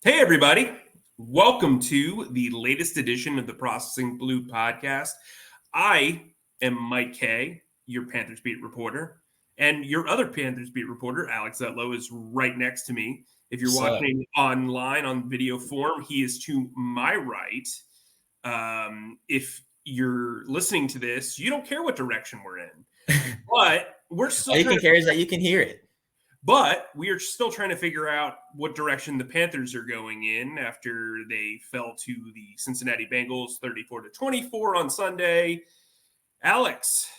Hey, everybody. Welcome to the latest edition of the Processing Blue podcast. I am Mike Kaye, your Panthers beat reporter, and your other Panthers beat reporter, Alex Zietlow, is right next to me. If you're So, watching online on video form, he is to my right. If you're listening to this, you don't care what direction we're in, but we're still all you trying can to care is that you can hear it. but we are still trying to figure out what direction the Panthers are going in after they fell to the Cincinnati Bengals 34-24 on Sunday. Alex,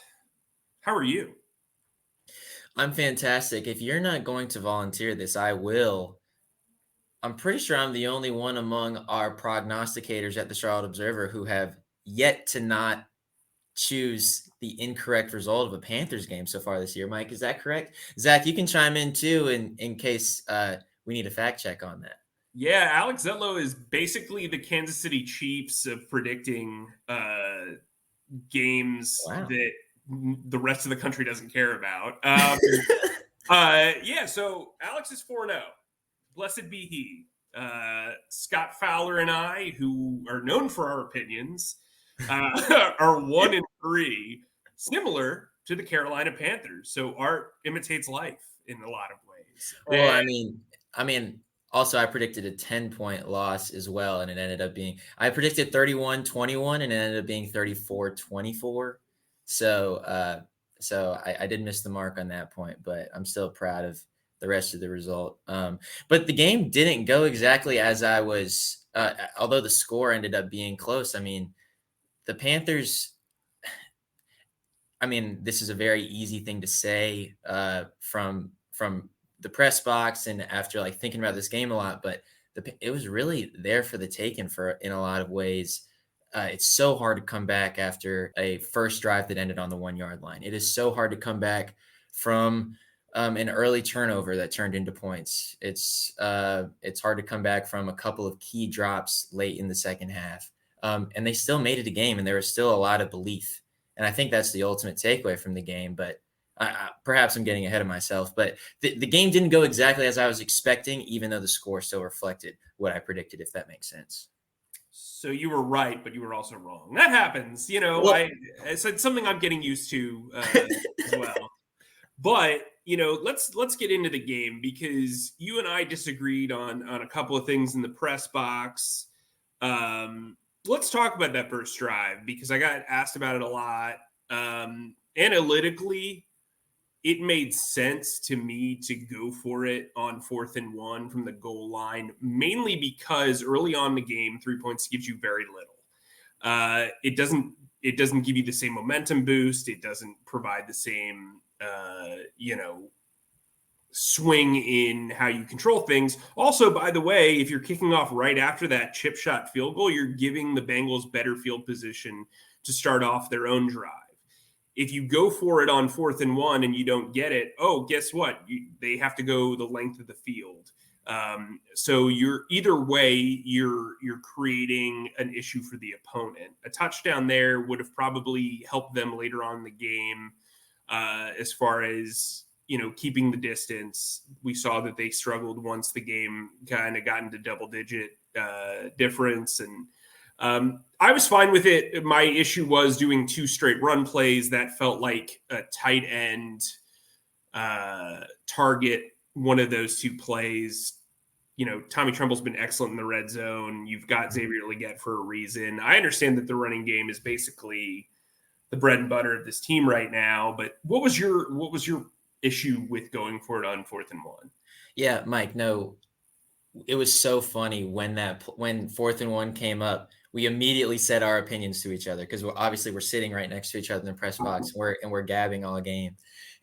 how are you? I'm fantastic. If you're not going to volunteer this, I will. I'm pretty sure I'm the only one among our prognosticators at the Charlotte Observer who have yet to not choose the incorrect result of a Panthers game so far this year. Mike, is that correct? Zach, you can chime in too in case we need a fact check on that. Yeah, Alex Zietlow is basically the Kansas City Chiefs of predicting games Wow. that the rest of the country doesn't care about. So Alex is 4-0. Blessed be he. Scott Fowler and I, who are known for our opinions, are 1-3, similar to the Carolina Panthers. So art imitates life in a lot of ways. Well, I mean, also I predicted a 10-point loss as well, and it ended up being I predicted 31-21 and it ended up being 34-24. So I did miss the mark on that point, but I'm still proud of the rest of the result. But the game didn't go exactly as I was although the score ended up being close. I mean, the Panthers this is a very easy thing to say from the press box and after like thinking about this game a lot, but it was really there for the taking for in a lot of ways. It's so hard to come back after a first drive that ended on the 1 yard line. It is so hard to come back from an early turnover that turned into points. It's hard to come back from a couple of key drops late in the second half, and they still made it a game, and there was still a lot of belief. And I think that's the ultimate takeaway from the game. But perhaps I'm getting ahead of myself. But the game didn't go exactly as I was expecting, even though the score still reflected what I predicted, if that makes sense. So you were right, but you were also wrong. That happens. Well, It's something I'm getting used to as well. But let's get into the game because you and I disagreed on a couple of things in the press box. Let's talk about that first drive because I got asked about it a lot. Analytically, it made sense to me to go for it on 4th and 1 from the goal line, mainly because early on in the game, 3 points gives you very little. It doesn't give you the same momentum boost. It doesn't provide the same swing in how you control things. Also, by the way, if you're kicking off right after that chip shot field goal, you're giving the Bengals better field position to start off their own drive. If you go for it on 4th and 1 and you don't get it, guess what? They have to go the length of the field. So you're either way, you're creating an issue for the opponent. A touchdown there would have probably helped them later on in the game as far as keeping the distance. We saw that they struggled once the game kind of got into double-digit difference, and I was fine with it. My issue was doing 2 straight run plays that felt like a tight end target. One of those 2 plays. Tommy Tremble's been excellent in the red zone. You've got Xavier Legette for a reason. I understand that the running game is basically the bread and butter of this team right now. But what was your issue with going for it on 4th and 1? yeah, Mike, no, it was so funny when 4th and 1 came up. We immediately said our opinions to each other because we're sitting right next to each other in the press box and we're gabbing all game.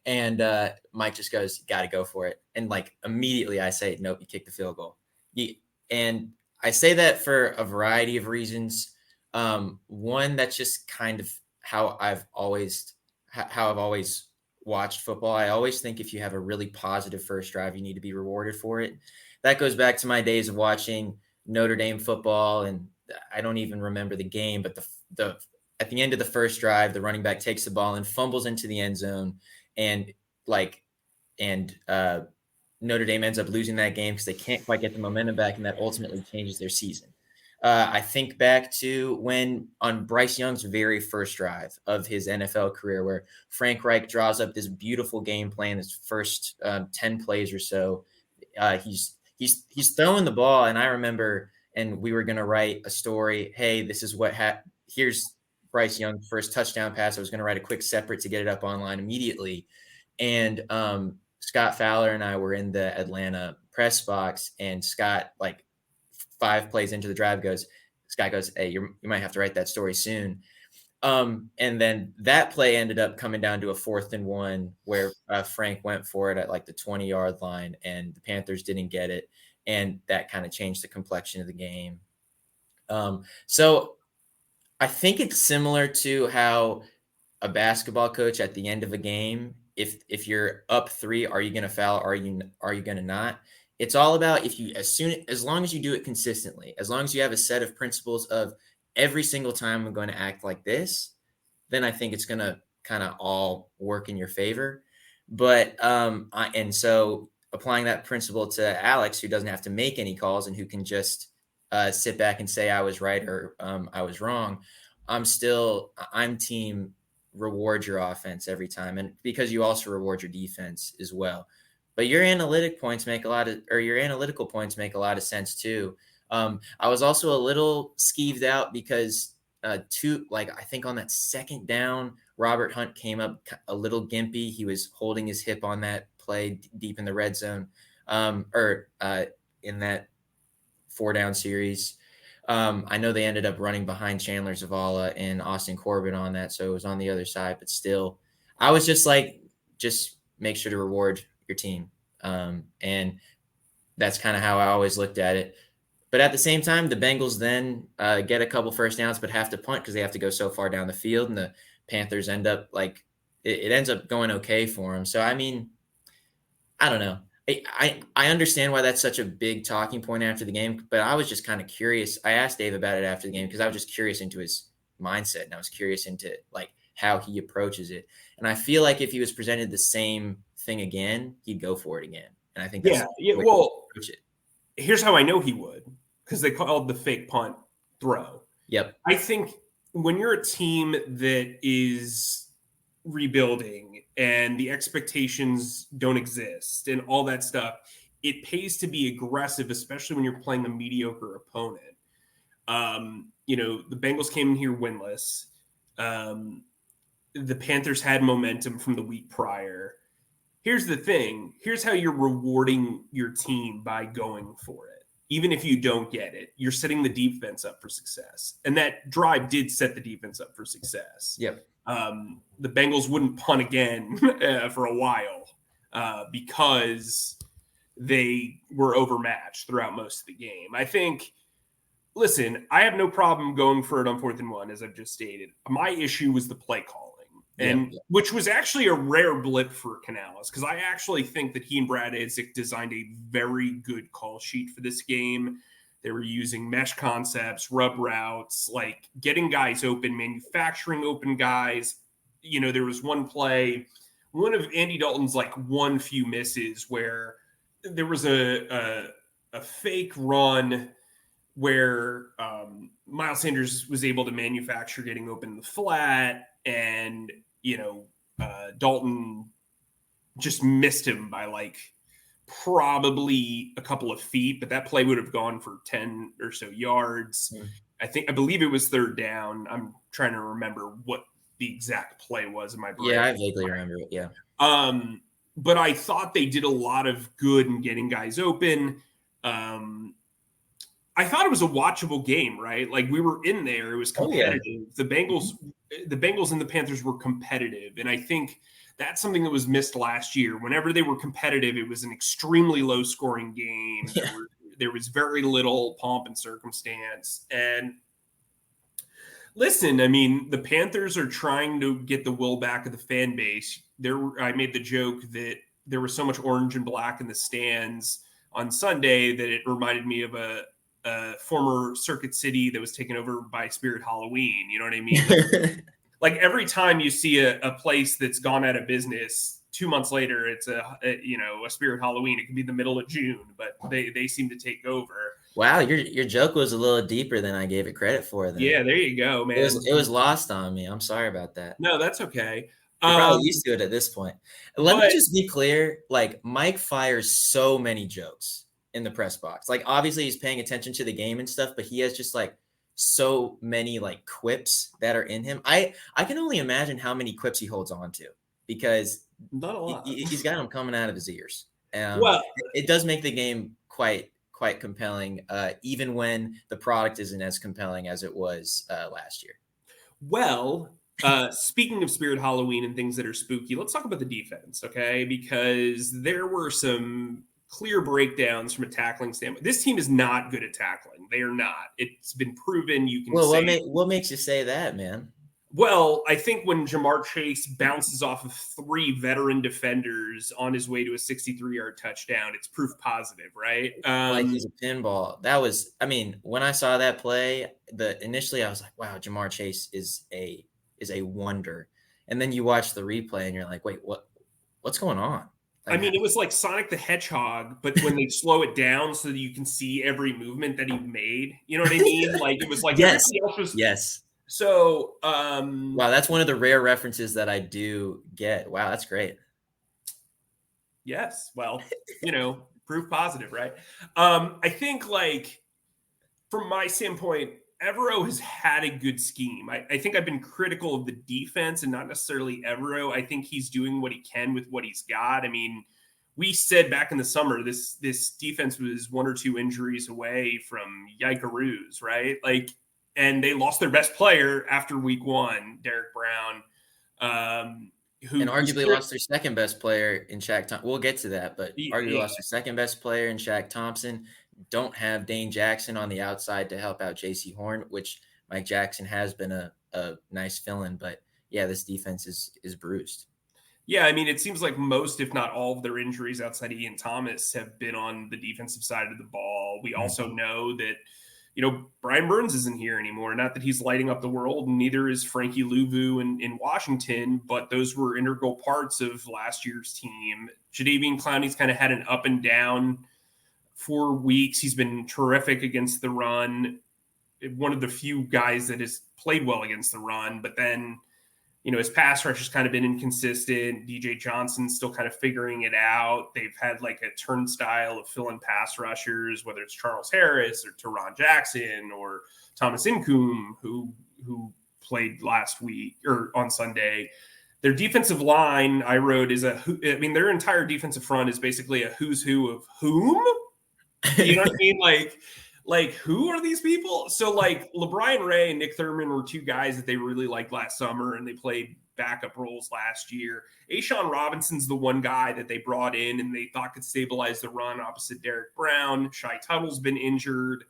And Mike just goes, "Got to go for it." And like immediately I say, "Nope, you kick the field goal." And I say that for a variety of reasons. One, that's just kind of how I've always watched football. I always think if you have a really positive first drive, you need to be rewarded for it. That goes back to my days of watching Notre Dame football, and I don't even remember the game, but the at the end of the first drive, the running back takes the ball and fumbles into the end zone, and Notre Dame ends up losing that game because they can't quite get the momentum back, and that ultimately changes their season. I think back to when on Bryce Young's very first drive of his NFL career, where Frank Reich draws up this beautiful game plan, his first 10 plays or so. He's throwing the ball, and I remember, and we were going to write a story. Hey, this is what here's Bryce Young's first touchdown pass. I was going to write a quick separate to get it up online immediately, and Scott Fowler and I were in the Atlanta press box, and Scott, like 5 plays into the drive, Scott goes, "Hey, you might have to write that story soon." And then that play ended up coming down to a 4th and 1 where Frank went for it at like the 20-yard line, and the Panthers didn't get it, and that kind of changed the complexion of the game. So I think it's similar to how a basketball coach at the end of a game, if you're up 3, are you going to foul? Are you going to not? It's all about as long as you do it consistently, as long as you have a set of principles of every single time I'm going to act like this, then I think it's going to kind of all work in your favor. But and so applying that principle to Alex, who doesn't have to make any calls and who can just sit back and say I was right or I was wrong, I'm team reward your offense every time, and because you also reward your defense as well. But your analytical points make a lot of sense too. I was also a little skeeved out because I think on that second down, Robert Hunt came up a little gimpy. He was holding his hip on that play deep in the red zone, in that 4-down series. I know they ended up running behind Chandler Zavala and Austin Corbett on that, so it was on the other side. But still, I was just like, just make sure to reward your team. And that's kind of how I always looked at it. But at the same time, the Bengals then get a couple first downs, but have to punt because they have to go so far down the field. And the Panthers end up it ends up going okay for them. So, I mean, I don't know. I understand why that's such a big talking point after the game, but I was just kind of curious. I asked Dave about it after the game because I was just curious into his mindset, and I was curious into how he approaches it. And I feel like if he was presented the same thing again, he'd go for it again. And I think that's well, here's how I know he would, because they called the fake punt throw. Yep. I think when you're a team that is rebuilding and the expectations don't exist and all that stuff, it pays to be aggressive, especially when you're playing a mediocre opponent. The Bengals came in here winless. The Panthers had momentum from the week prior. Here's the thing. Here's how you're rewarding your team by going for it. Even if you don't get it, you're setting the defense up for success. And that drive did set the defense up for success. Yep. The Bengals wouldn't punt again for a while because they were overmatched throughout most of the game. I think, listen, I have no problem going for it on 4th and 1, as I've just stated. My issue was the play calling, which was actually a rare blip for Canales, because I actually think that he and Brad Idzik designed a very good call sheet for this game. They were using mesh concepts, rub routes, getting guys open, manufacturing open guys. There was one play, one of Andy Dalton's one few misses where there was a fake run where Miles Sanders was able to manufacture getting open in the flat, and Dalton just missed him by probably a couple of feet, but that play would have gone for 10 or so yards. I believe it was 3rd down. I'm trying to remember what the exact play was in my brain. Yeah, I vaguely remember it. Yeah. But I thought they did a lot of good in getting guys open. I thought it was a watchable game, right? We were in there. It was competitive. Oh, yeah. The Bengals and the Panthers were competitive. And I think that's something that was missed last year. Whenever they were competitive, it was an extremely low scoring game. Yeah. There was very little pomp and circumstance. And listen, I mean, the Panthers are trying to get the will back of the fan base. I made the joke that there was so much orange and black in the stands on Sunday that it reminded me of a former Circuit City that was taken over by Spirit Halloween. You know what I mean? Every time you see a place that's gone out of business 2 months later, it's a Spirit Halloween. It could be the middle of June, but they seem to take over. Wow, your joke was a little deeper than I gave it credit for. Then Yeah, there you go, man. it was lost on me. I'm sorry about that. No, that's okay. You're probably used to it at this point. Let me But just be clear. Like, Mike fires so many jokes in the press box. Like, obviously he's paying attention to the game and stuff, but he has just like so many like quips that are in him. I can only imagine how many quips he holds on to, because not a lot. he's got them coming out of his ears. Well, it does make the game quite compelling, even when the product isn't as compelling as it was last year. Well, speaking of Spirit Halloween and things that are spooky, let's talk about the defense, okay? Because there were some clear breakdowns from a tackling standpoint. This team is not good at tackling. They are not. It's been proven. You can say. What makes you say that, man? Well, I think when Jamar Chase bounces off of 3 veteran defenders on his way to a 63-yard touchdown, it's proof positive, right? Like he's a pinball. That was, I mean, when I saw that play, initially I was like, wow, Jamar Chase is a wonder. And then you watch the replay and you're like, wait, what's going on? I mean, it was like Sonic the Hedgehog, but when they slow it down so that you can see every movement that he made. You know what I mean? Like, it was like yes. Yes. So, wow, that's one of the rare references that I do get. Wow, that's great. Yes. Well, proof positive, right? I think, like, from my standpoint, Evero has had a good scheme. I think I've been critical of the defense and not necessarily Evero. I think he's doing what he can with what he's got. I mean, we said back in the summer, this defense was 1 or 2 injuries away from yikaroos, right? Like, and they lost their best player after week 1, Derek Brown, who arguably lost their second best player in Shaq Thompson. We'll get to that, but arguably lost their second best player in Shaq Thompson. Don't have Dane Jackson on the outside to help out J.C. Horn, which Mike Jackson has been a nice fill-in. But yeah, this defense is bruised. Yeah, I mean, it seems like most, if not all, of their injuries outside of Ian Thomas have been on the defensive side of the ball. We also know that, Brian Burns isn't here anymore. Not that he's lighting up the world, and neither is Frankie Louvu in Washington, but those were integral parts of last year's team. Jadeveon Clowney's kind of had an up and down 4 weeks. He's been terrific against the run. One of the few guys that has played well against the run, but then, his pass rush has kind of been inconsistent. DJ Johnson's still kind of figuring it out. They've had like a turnstile of fill-in pass rushers, whether it's Charles Harris or Teron Jackson or Thomas Incoom, who played last week or on Sunday. Their defensive line, I wrote, their entire defensive front is basically a who's who of whom? You know what I mean? Like, who are these people? So, like, LeBron Ray and Nick Thurman were 2 guys that they really liked last summer, and they played backup roles last year. Ashawn Robinson's the one guy that they brought in and they thought could stabilize the run opposite Derek Brown. Shai Tuttle's been injured.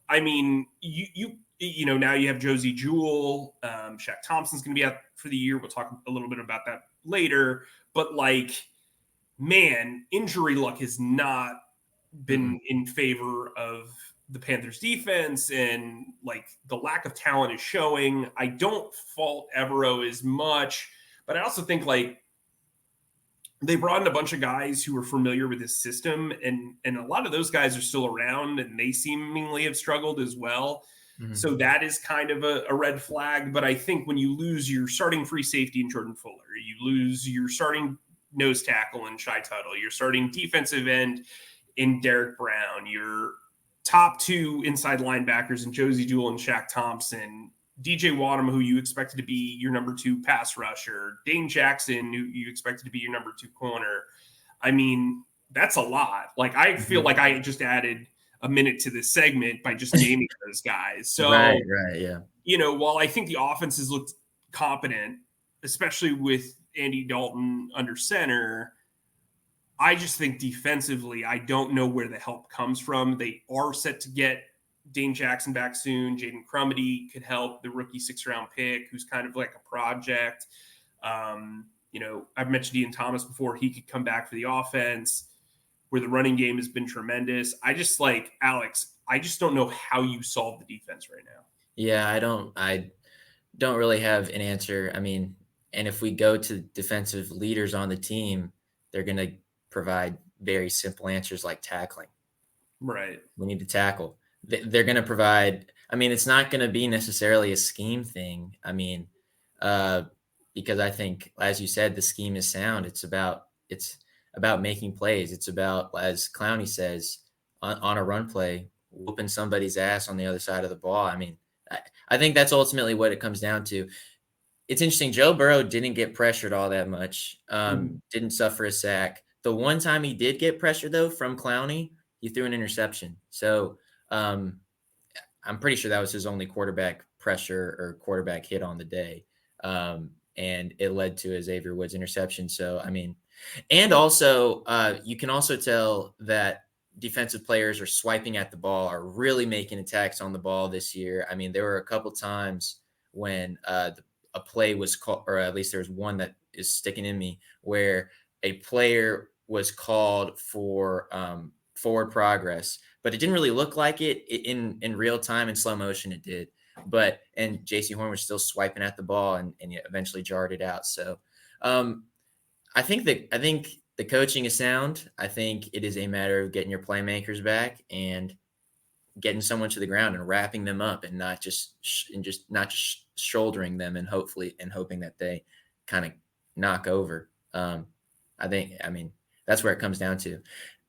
I mean, now you have Josie Jewell. Shaq Thompson's going to be out for the year. We'll talk a little bit about that later. But, like, man, injury luck has not been in favor of the Panthers defense, and like the lack of talent is showing. I don't fault Evero as much, but I also think like they brought in a bunch of guys who were familiar with this system, and a lot of those guys are still around and they seemingly have struggled as well. Mm-hmm. So that is kind of a red flag. But I think when you lose your starting free safety in Jordan Fuller, you lose your starting nose tackle in Shai Tuttle, your starting defensive end in Derek Brown, your top 2 inside linebackers in Josie Jewell and Shaq Thompson, DJ Wadham, who you expected to be your number 2 pass rusher, Dane Jackson, who you expected to be your number 2 corner. I mean, that's a lot. Like, I feel like I just added a minute to this segment by just naming those guys. So, right, yeah. While I think the offense has looked competent, especially with Andy Dalton under center, I just think defensively, I don't know where the help comes from. They are set to get Dane Jackson back soon. Jaden Crumedy could help, the rookie 6th-round pick, who's kind of like a project. I've mentioned Ian Thomas before. He could come back for the offense, where the running game has been tremendous. I just Alex, I just don't know how you solve the defense right now. Yeah, I don't really have an answer. I mean, And if we go to defensive leaders on the team, they're going to provide very simple answers like tackling. Right. We need to tackle. They're going to provide. I mean, it's not going to be necessarily a scheme thing. I mean, because I think, as you said, the scheme is sound. It's about making plays. It's about, as Clowney says, on a run play, whooping somebody's ass on the other side of the ball. I mean, I think that's ultimately what it comes down to. It's interesting. Joe Burrow didn't get pressured all that much. Didn't suffer a sack. The one time he did get pressure, though, from Clowney, he threw an interception. So I'm pretty sure that was his only quarterback pressure or quarterback hit on the day. And it led to a Xavier Woods interception. So, I mean, and also you can also tell that defensive players are swiping at the ball, are really making attacks on the ball this year. I mean, there were a couple times when a play was called, or at least there's one that is sticking in me, where a player was called for forward progress, but it didn't really look like it in real time. In slow motion it did, and JC Horn was still swiping at the ball and eventually jarred it out. So I think the coaching is sound. I think it is a matter of getting your playmakers back and getting someone to the ground and wrapping them up, and not just shouldering them and hoping that they kind of knock over. I mean, that's where it comes down to.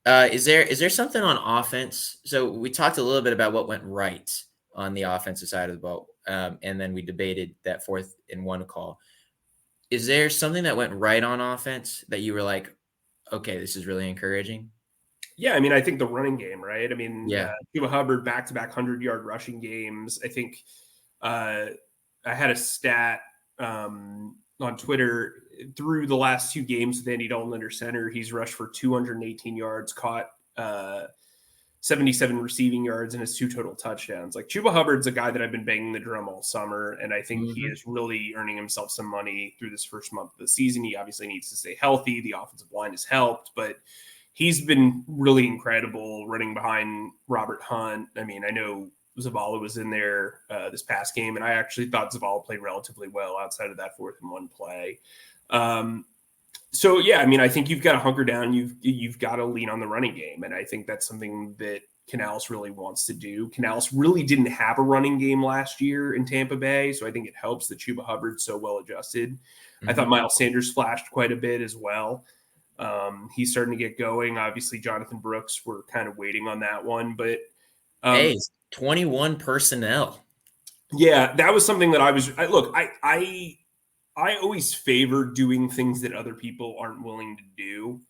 Is there something on offense? So we talked a little bit about what went right on the offensive side of the ball, and then we debated that 4th and 1 call. Is there something that went right on offense that you were like, okay, this is really encouraging? Yeah, I mean, I think the running game, right? I mean, Yeah. Chuba Hubbard back-to-back 100-yard rushing games. I think I had a stat on Twitter through the last 2 games with Andy Dalton under center. He's rushed for 218 yards, caught 77 receiving yards, and his 2 total touchdowns. Like, Chuba Hubbard's a guy that I've been banging the drum all summer, and I think he is really earning himself some money through this first month of the season. He obviously needs to stay healthy. The offensive line has helped, but he's been really incredible running behind Robert Hunt. I mean, I know Zavala was in there this past game, and I actually thought Zavala played relatively well outside of that 4th and 1 play. So, yeah, I mean, I think you've got to hunker down. You've got to lean on the running game, and I think that's something that Canales really wants to do. Canales really didn't have a running game last year in Tampa Bay, so I think it helps that Chuba Hubbard's so well adjusted. I thought Miles Sanders flashed quite a bit as well. He's starting to get going. Obviously, Jonathan Brooks, we're kind of waiting on that one, but 21 personnel. Yeah, that was something that I always favor doing things that other people aren't willing to do,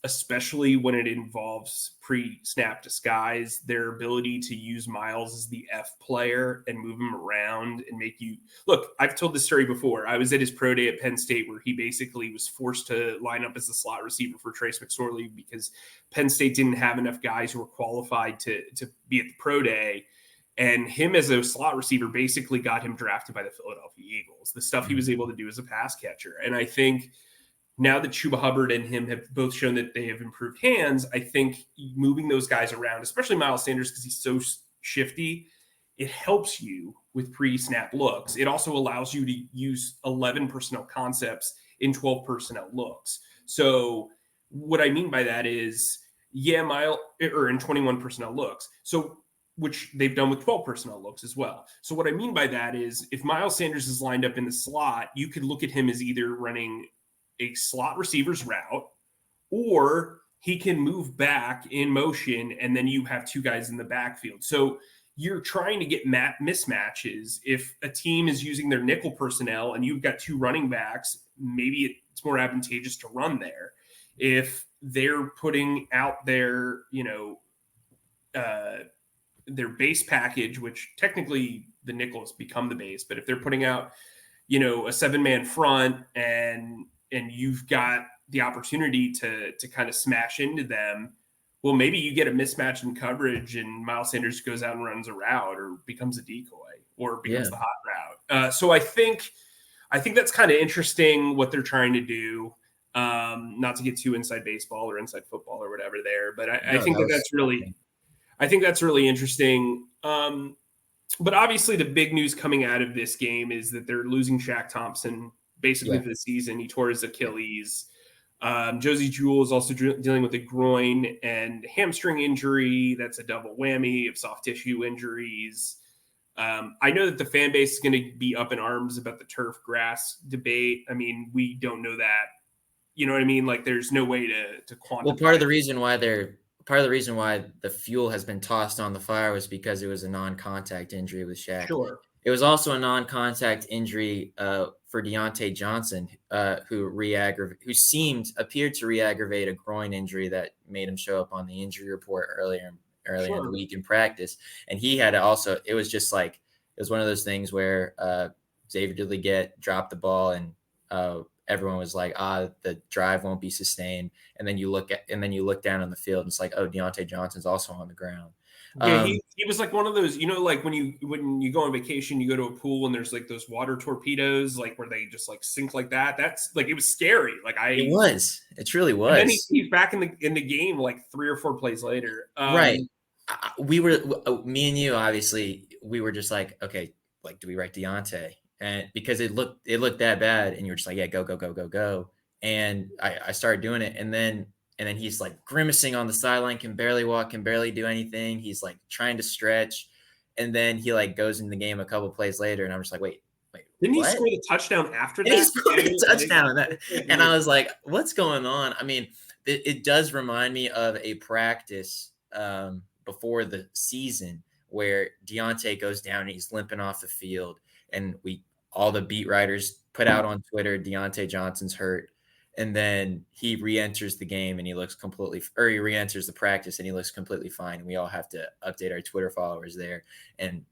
especially when it involves pre-snap disguise. Their ability to use Miles as the F player and move him around and make you look. I've told this story before. I was at his pro day at Penn State where he basically was forced to line up as the slot receiver for Trace McSorley because Penn State didn't have enough guys who were qualified to be at the pro day. And him as a slot receiver basically got him drafted by the Philadelphia Eagles, the stuff he was able to do as a pass catcher. And I think now that Chuba Hubbard and him have both shown that they have improved hands, I think moving those guys around, especially Miles Sanders, because he's so shifty, it helps you with pre-snap looks. It also allows you to use 11 personnel concepts in 12 personnel looks. So what I mean by that is, in 21 personnel looks. So which they've done with 12 personnel looks as well. So what I mean by that is if Miles Sanders is lined up in the slot, you could look at him as either running a slot receiver's route, or he can move back in motion, and then you have 2 guys in the backfield. So you're trying to get mismatches. If a team is using their nickel personnel and you've got 2 running backs, maybe it's more advantageous to run there. If they're putting out their base package, which technically the nickel has become the base, but if they're putting out, a 7-man front and you've got the opportunity to kind of smash into them, well, maybe you get a mismatch in coverage and Miles Sanders goes out and runs a route or becomes a decoy or becomes the hot route. So I think that's kind of interesting what they're trying to do. Not to get too inside baseball or inside football or whatever there, but I think that's really interesting. But obviously the big news coming out of this game is that they're losing Shaq Thompson basically Yeah. for the season. He tore his Achilles. Josie Jewell is also dealing with a groin and hamstring injury. That's a double whammy of soft tissue injuries. I know that the fan base is going to be up in arms about the turf grass debate. I mean, we don't know that. You know what I mean? Like, there's no way to quantify. Well, part of the reason why the fuel has been tossed on the fire was because it was a non-contact injury with Shaq. Sure. It was also a non-contact injury for Deontay Johnson, who appeared to re-aggravate a groin injury that made him show up on the injury report earlier in the week in practice. And he had it was just like, it was one of those things where Xavier dropped the ball, and everyone was like, the drive won't be sustained. And then you look down on the field, and it's like, oh, Deontay Johnson's also on the ground. Yeah, he was like one of those, like when you go on vacation, you go to a pool and there's like those water torpedoes, like where they just like sink like that. That's like, it was scary. It truly was. And then he's back in the game like 3 or 4 plays later. Right. Me and you, obviously, we were just like, okay, like, do we write Deontay? And because it looked that bad, and you were just like, yeah, go. And I started doing it, and then he's like grimacing on the sideline, can barely walk, can barely do anything. He's like trying to stretch, and then he like goes in the game a couple plays later, and I'm just like, wait, didn't what? he score the touchdown after that? He scored a touchdown, and I was like, what's going on? I mean, it does remind me of a practice before the season where Deontay goes down and he's limping off the field, and all the beat writers put out on Twitter, Deontay Johnson's hurt. And then he re-enters the game and he re-enters the practice and he looks completely fine. And we all have to update our Twitter followers there. And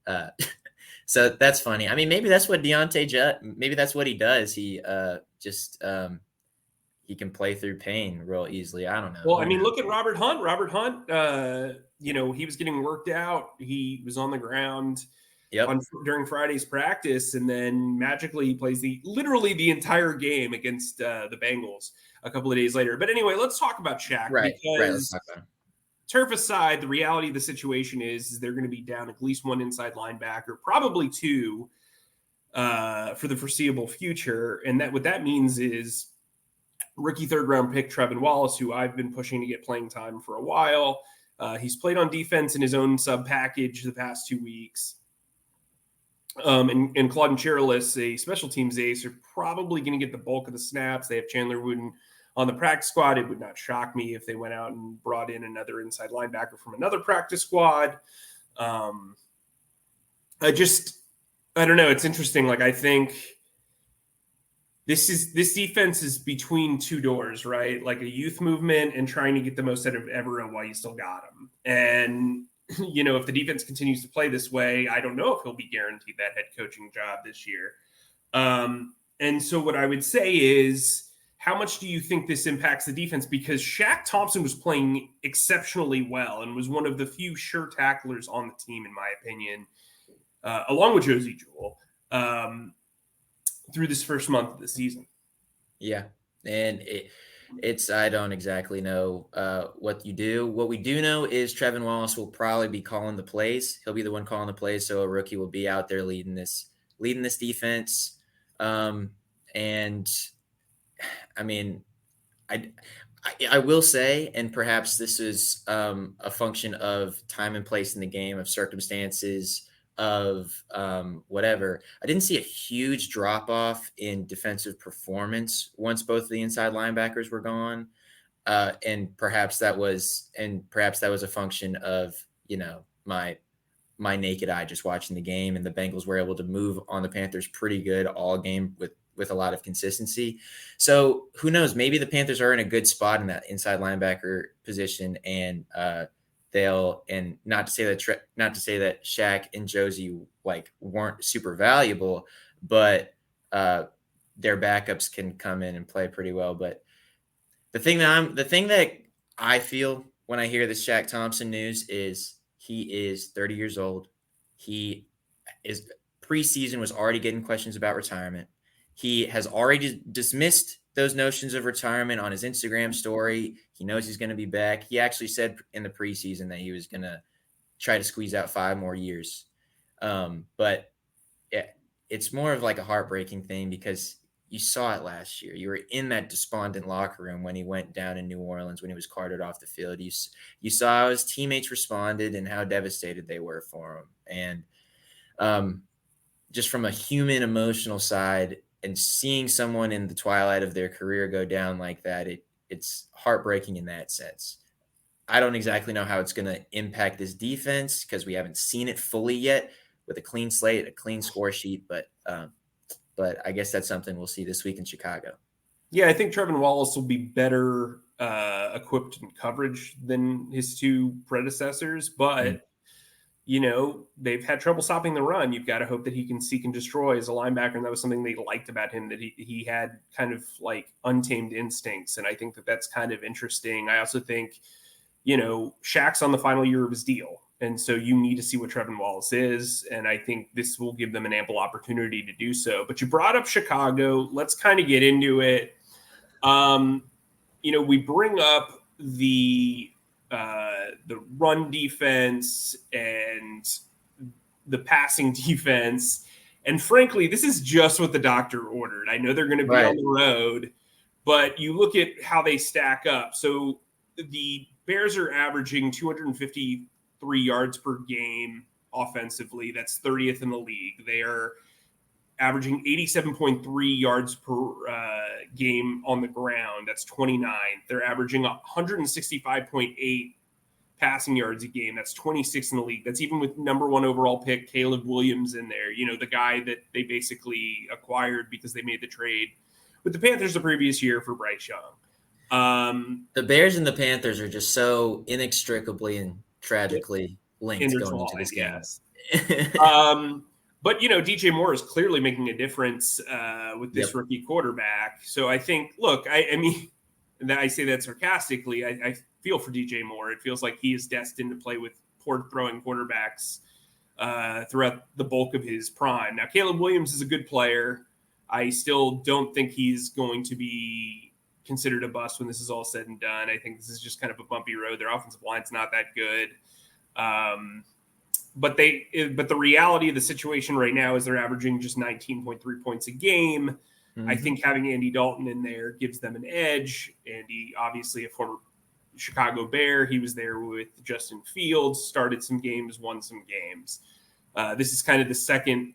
so that's funny. I mean, maybe that's what maybe that's what he does. He he can play through pain real easily. I don't know. Well, I mean, look at Robert Hunt. Robert Hunt, he was getting worked out. He was on the ground during Friday's practice, and then magically he plays literally the entire game against the Bengals a couple of days later. But anyway, let's talk about Shaq. Because turf aside, the reality of the situation is they're going to be down at least one inside linebacker, probably 2 for the foreseeable future. And what that means is rookie 3rd-round pick Trevin Wallace, who I've been pushing to get playing time for a while. He's played on defense in his own sub package the past 2 weeks. And Claude and Chirilis, a special teams ace, are probably going to get the bulk of the snaps. They have Chandler Wooden on the practice squad. It would not shock me if they went out and brought in another inside linebacker from another practice squad. I don't know. It's interesting. Like, I think this defense is between 2 doors, right? Like a youth movement and trying to get the most out of Evero while you still got him. And if the defense continues to play this way, I don't know if he'll be guaranteed that head coaching job this year. And so what I would say is, how much do you think this impacts the defense? Because Shaq Thompson was playing exceptionally well and was one of the few sure tacklers on the team, in my opinion, along with Josie Jewell, through this first month of the season. Yeah. And I don't exactly know what you do. What we do know is Trevin Wallace will probably be calling the plays. He'll be the one calling the plays. So a rookie will be out there leading this defense. And I mean, I will say, and perhaps this is a function of time and place in the game, of circumstances, of whatever. I didn't see a huge drop off in defensive performance once both of the inside linebackers were gone, and perhaps that was a function of my naked eye just watching the game, and the Bengals were able to move on the Panthers pretty good all game with a lot of consistency. So who knows? Maybe the Panthers are in a good spot in that inside linebacker position, and not to say that Shaq and Josie weren't super valuable, but their backups can come in and play pretty well. But the thing that I feel when I hear the Shaq Thompson news is he is 30 years old. He is preseason was already getting questions about retirement. He has already dismissed those notions of retirement on his Instagram story. He knows he's going to be back. He actually said in the preseason that he was going to try to squeeze out 5 more years. But it's more of like a heartbreaking thing because you saw it last year. You were in that despondent locker room when he went down in New Orleans, when he was carted off the field. You saw how his teammates responded and how devastated they were for him. And just from a human emotional side, and seeing someone in the twilight of their career go down like that, it's heartbreaking in that sense. I don't exactly know how it's going to impact this defense because we haven't seen it fully yet with a clean slate, a clean score sheet. But I guess that's something we'll see this week in Chicago. Yeah, I think Trevin Wallace will be better equipped in coverage than his two predecessors, but they've had trouble stopping the run. You've got to hope that he can seek and destroy as a linebacker, and that was something they liked about him, that he had kind of like untamed instincts, and I think that that's kind of interesting. I also think, Shaq's on the final year of his deal, and so you need to see what Trevin Wallace is, and I think this will give them an ample opportunity to do so. But you brought up Chicago. Let's kind of get into it. We bring up the run defense and the passing defense. And frankly, this is just what the doctor ordered. I know they're going to be on the road, but you look at how they stack up. So the Bears are averaging 253 yards per game offensively. That's 30th in the league. They are averaging 87.3 yards per game on the ground. That's 29th. They're averaging 165.8 passing yards a game. That's 26th in the league. That's even with number 1 overall pick Caleb Williams in there, the guy that they basically acquired because they made the trade with the Panthers the previous year for Bryce Young. The Bears and the Panthers are just so inextricably and tragically linked going into this game. Yes. But, DJ Moore is clearly making a difference with this rookie quarterback. So I think, look, I mean, I say that sarcastically. I feel for DJ Moore. It feels like he is destined to play with poor throwing quarterbacks throughout the bulk of his prime. Now, Caleb Williams is a good player. I still don't think he's going to be considered a bust when this is all said and done. I think this is just kind of a bumpy road. Their offensive line's not that good. But the reality of the situation right now is they're averaging just 19.3 points a game. Mm-hmm. I think having Andy Dalton in there gives them an edge. Andy, obviously a former Chicago Bear. He was there with Justin Fields, started some games, won some games. This is kind of the second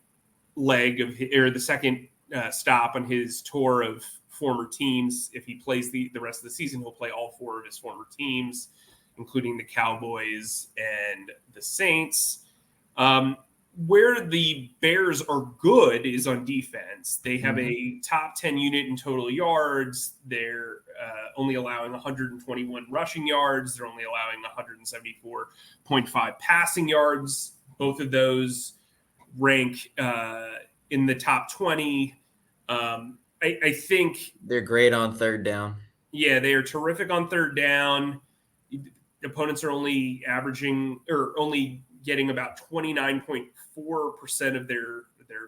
leg of the second stop on his tour of former teams. If he plays the rest of the season, he'll play all 4 of his former teams, including the Cowboys and the Saints. Where the Bears are good is on defense. They have a top 10 unit in total yards. They're only allowing 121 rushing yards. They're only allowing 174.5 passing yards. Both of those rank in the top 20. I think they're great on third down. Yeah, they are terrific on third down. Opponents are only getting about 29.4% of their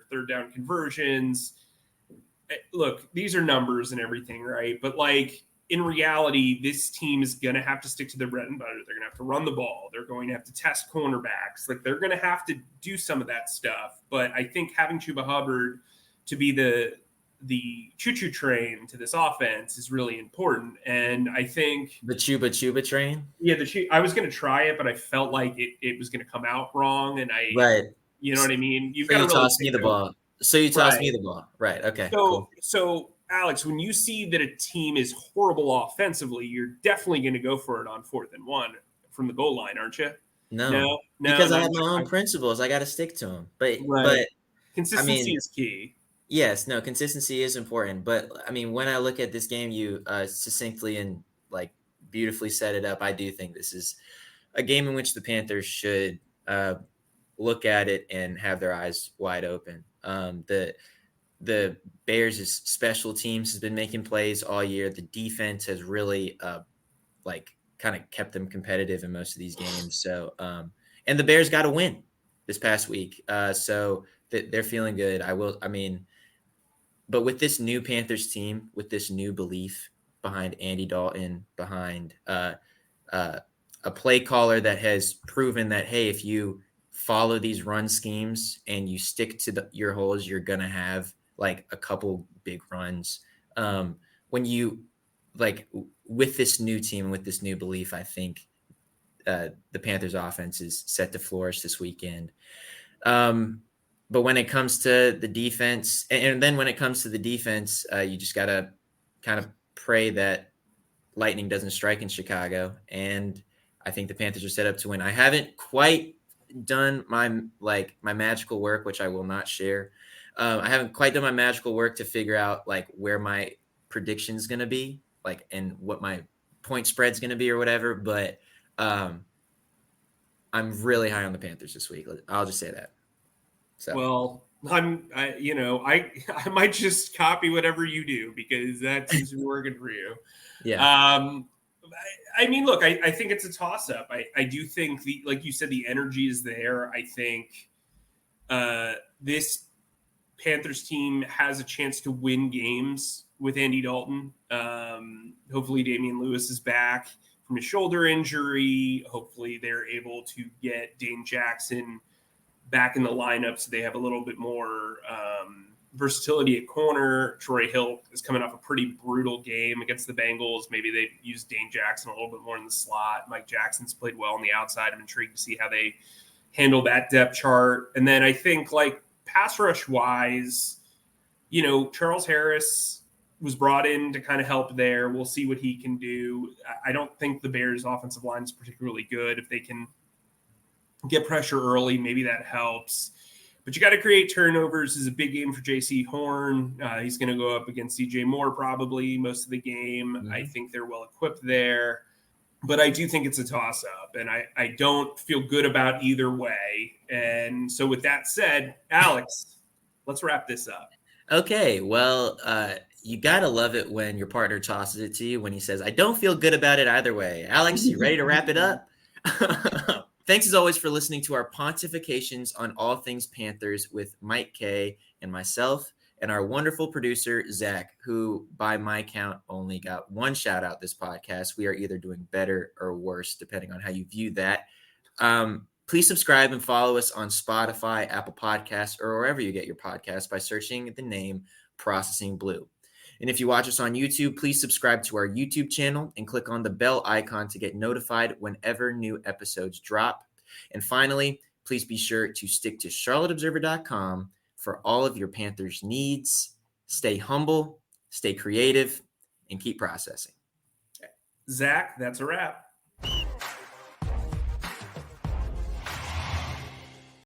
third down conversions. Look, these are numbers and everything, right? But in reality, this team is going to have to stick to their bread and butter. They're going to have to run the ball. They're going to have to test cornerbacks. They're going to have to do some of that stuff. But I think having Chuba Hubbard to be the choo-choo train to this offense is really important. And I think the Chuba train. Yeah, I was going to try it, but I felt like it was going to come out wrong. And you know what I mean? You toss me the ball. So you toss me the ball. Right. Okay. So Alex, when you see that a team is horrible offensively, you're definitely going to go for it on 4th and 1 from the goal line, aren't you? No, because I have my own principles. I got to stick to them. But consistency is key. Yes, no, consistency is important. But I mean, when I look at this game, you succinctly and beautifully set it up. I do think this is a game in which the Panthers should look at it and have their eyes wide open. The Bears' special teams has been making plays all year. The defense has really kind of kept them competitive in most of these games. So and the Bears got a win this past week. So they're feeling good. But with this new Panthers team, with this new belief behind Andy Dalton, behind a play caller that has proven that, hey, if you follow these run schemes and you stick to your holes, you're going to have like a couple big runs. When you like with this new team, with this new belief, I think the Panthers offense is set to flourish this weekend. But when it comes to the defense, and then when it comes to the defense, you just got to kind of pray that lightning doesn't strike in Chicago. And I think the Panthers are set up to win. I haven't quite done my magical work, which I will not share. I haven't quite done my magical work to figure out like where my prediction is going to be, like, and what my point spread is going to be or whatever. But I'm really high on the Panthers this week. I'll just say that. So. Well, I might just copy whatever you do because that seems to be working for you. Yeah. I mean, look, I think it's a toss up. I do think like you said, the energy is there. I think this Panthers team has a chance to win games with Andy Dalton. Hopefully Damian Lewis is back from his shoulder injury. Hopefully they're able to get Dane Jackson back in the lineup so they have a little bit more versatility at corner. Troy Hill is coming off a pretty brutal game against the Bengals. Maybe they use Dane Jackson a little bit more in the slot. Mike Jackson's played well on the outside. I'm intrigued to see how they handle that depth chart. And then I think like pass rush wise, Charles Harris was brought in to kind of help there. We'll see what he can do. I don't think the Bears offensive line is particularly good. If they can get pressure early, maybe that helps. But you got to create turnovers. This is a big game for JC Horn. He's going to go up against DJ Moore probably most of the game. Mm-hmm. I think they're well equipped there. But I do think it's a toss-up, and I don't feel good about either way. And so with that said, Alex, let's wrap this up. Okay, well, you got to love it when your partner tosses it to you when he says, I don't feel good about it either way. Alex, you ready to wrap it up? Thanks as always for listening to our pontifications on all things Panthers with Mike Kaye and myself and our wonderful producer, Zach, who by my count only got one shout out this podcast. We are either doing better or worse, depending on how you view that. Please subscribe and follow us on Spotify, Apple Podcasts, or wherever you get your podcasts by searching the name Processing Blue. And if you watch us on YouTube, please subscribe to our YouTube channel and click on the bell icon to get notified whenever new episodes drop. And finally, please be sure to stick to charlotteobserver.com for all of your Panthers needs. Stay humble, stay creative, and keep processing. Zach, that's a wrap.